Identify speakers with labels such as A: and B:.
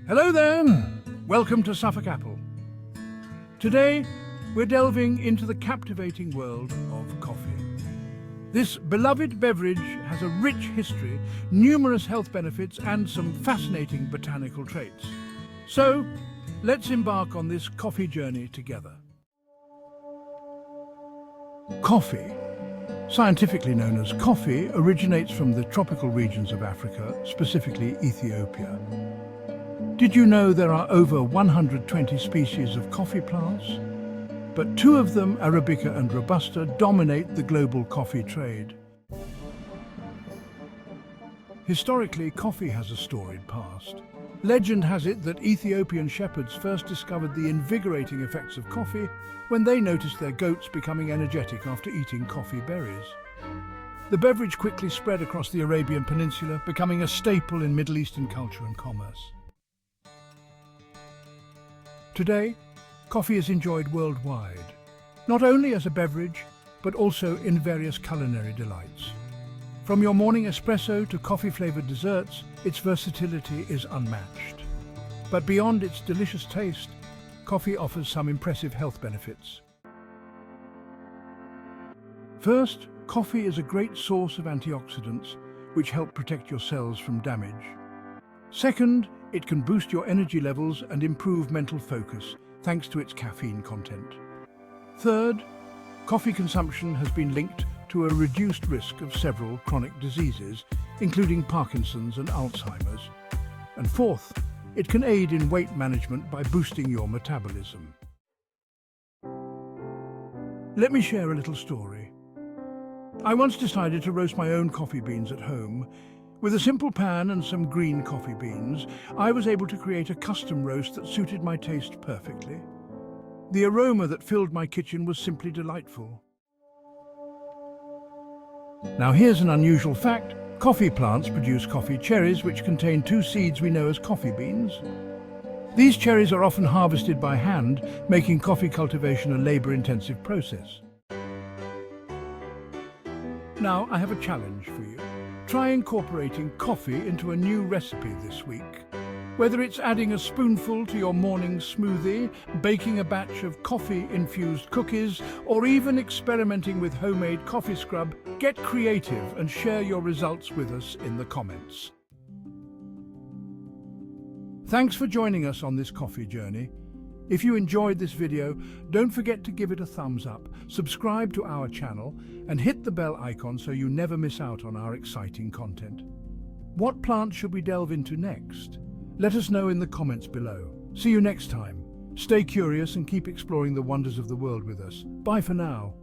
A: Hello there! Welcome to Suffolk Apple. Today, we're delving into the captivating world of coffee. This beloved beverage has a rich history, numerous health benefits, and some fascinating botanical traits. So, let's embark on this coffee journey together. Coffee, scientifically known as coffee, originates from the tropical regions of Africa, specifically Ethiopia. Did you know there are over 120 species of coffee plants? But two of them, Arabica and Robusta, dominate the global coffee trade. Historically, coffee has a storied past. Legend has it that Ethiopian shepherds first discovered the invigorating effects of coffee when they noticed their goats becoming energetic after eating coffee berries. The beverage quickly spread across the Arabian Peninsula, becoming a staple in Middle Eastern culture and commerce. Today, coffee is enjoyed worldwide, not only as a beverage, but also in various culinary delights. From your morning espresso to coffee-flavored desserts, its versatility is unmatched. But beyond its delicious taste, coffee offers some impressive health benefits. First, coffee is a great source of antioxidants, which help protect your cells from damage. Second, it can boost your energy levels and improve mental focus, thanks to its caffeine content. Third, coffee consumption has been linked to a reduced risk of several chronic diseases, including Parkinson's and Alzheimer's. And fourth, it can aid in weight management by boosting your metabolism. Let me share a little story. I once decided to roast my own coffee beans at home. With a simple pan and some green coffee beans, I was able to create a custom roast that suited my taste perfectly. The aroma that filled my kitchen was simply delightful. Now here's an unusual fact. Coffee plants produce coffee cherries, which contain two seeds we know as coffee beans. These cherries are often harvested by hand, making coffee cultivation a labor-intensive process. Now I have a challenge for you. Try incorporating coffee into a new recipe this week. Whether it's adding a spoonful to your morning smoothie, baking a batch of coffee-infused cookies, or even experimenting with homemade coffee scrub, get creative and share your results with us in the comments. Thanks for joining us on this coffee journey. If you enjoyed this video, don't forget to give it a thumbs up, subscribe to our channel, and hit the bell icon so you never miss out on our exciting content. What plant should we delve into next? Let us know in the comments below. See you next time. Stay curious and keep exploring the wonders of the world with us. Bye for now.